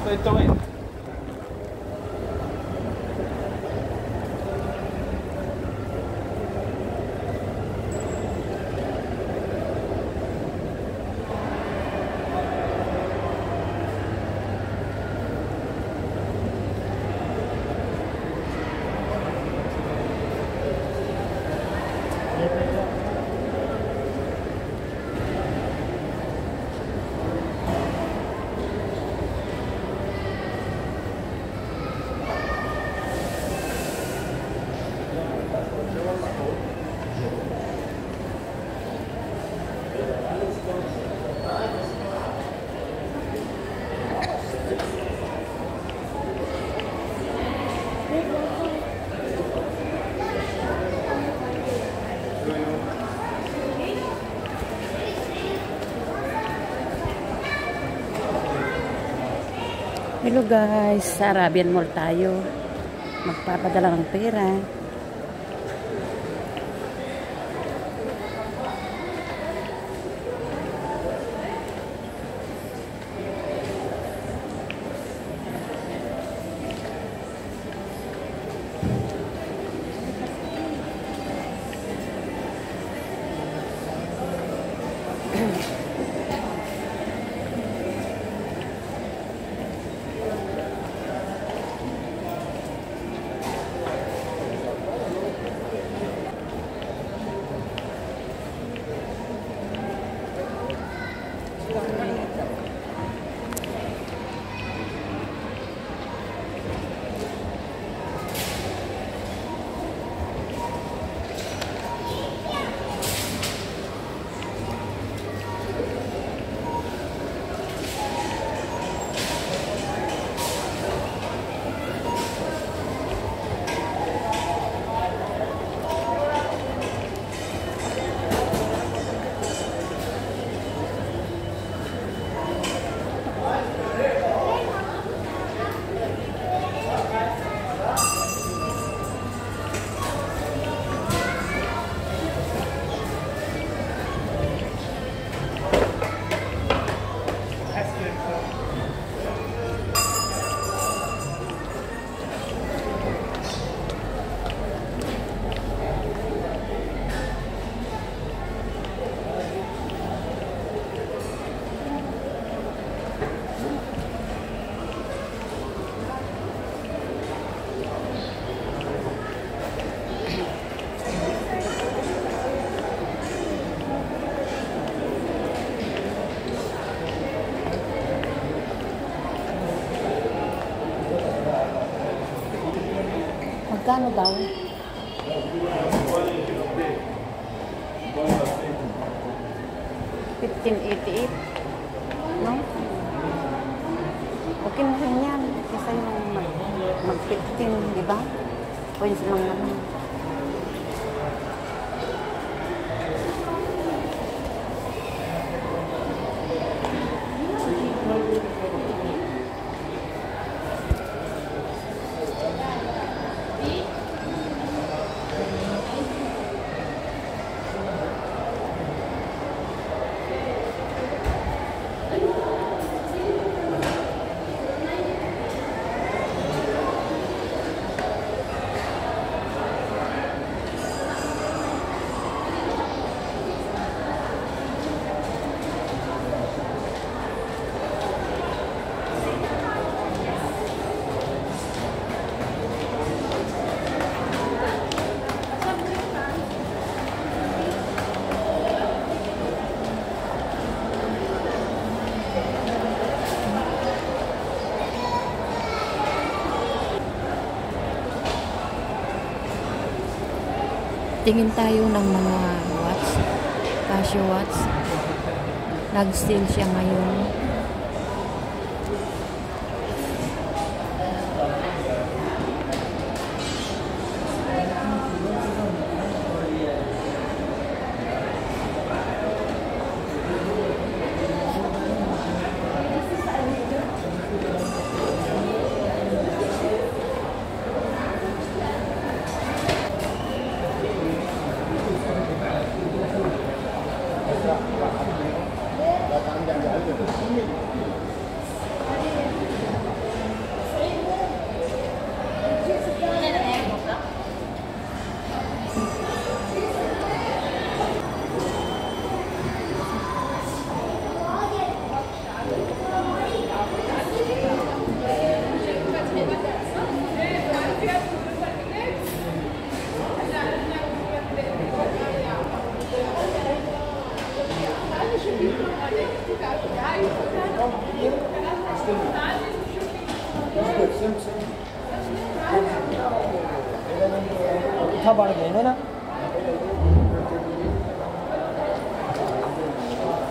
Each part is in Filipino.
ito eh. Hello guys, sa Arabian Mall tayo. Magpapadala ng pera. Magkano daw? 1588. No? Okay na rin yan. Kasi yung mag-15, di ba? Points lang naman. Tingin tayo ng mga watch, Casio watch. Nag-sale siya ngayon.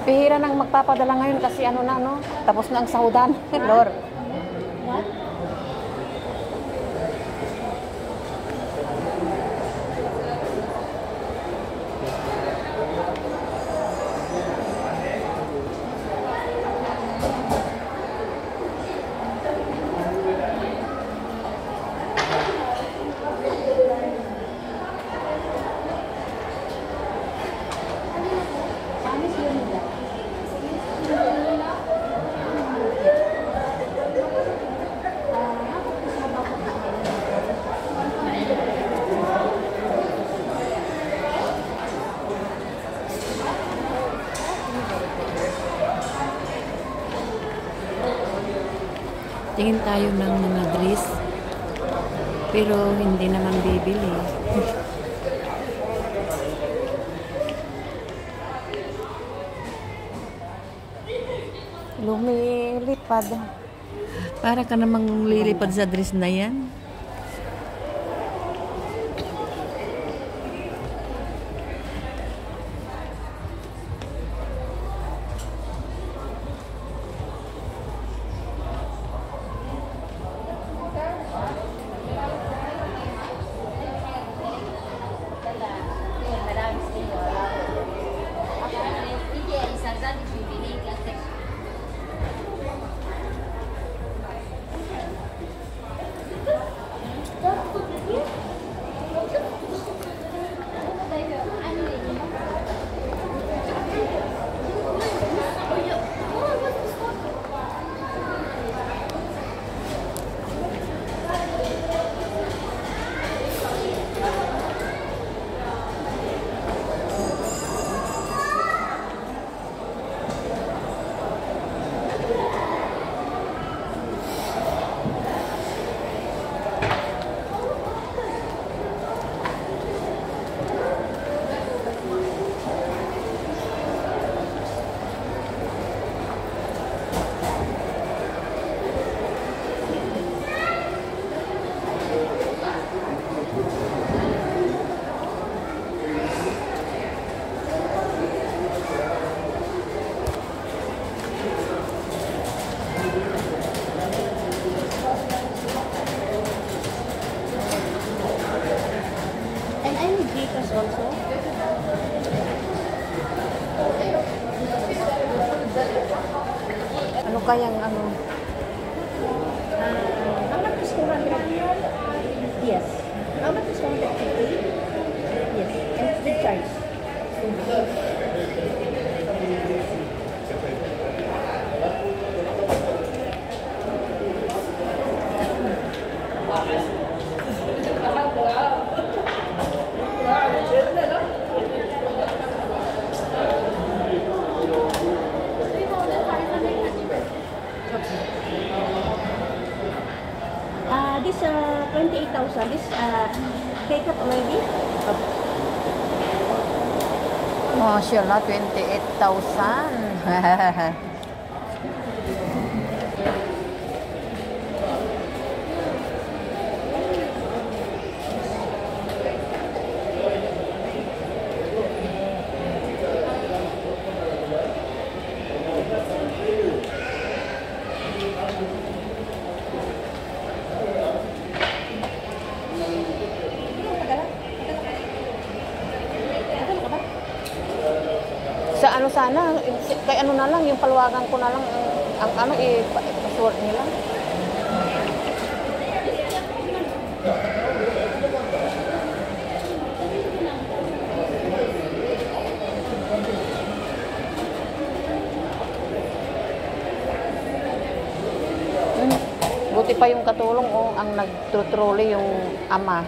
Pihira nang magpapadala ngayon kasi ano na, no? Tapos na ang sahudan. Lord. What? Tingin tayo ng mga dress. Pero hindi naman bibili. Lumilipad. Para ka namang lilipad sa dress na yan. Also? Ano kayang ano? How much is 200? Yes. How much is 250? Yes. And the charge? This 28,000. This take up already? Mashallah, 28,000. Sa ano sana, kay ano na lang, yung paluwagan ko na lang, ang ano, i-password nila. Buti pa yung katulong, ang nag-trolley yung ama.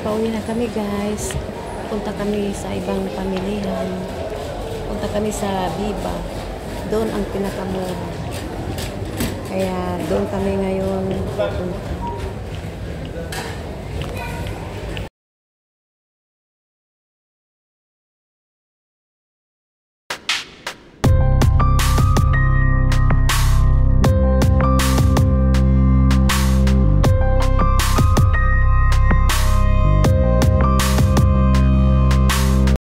pauwi na kami guys. Punta kami sa ibang pamilihan. Punta kami sa Viva. Doon ang pinakamura. Kaya doon kami ngayon pupunta.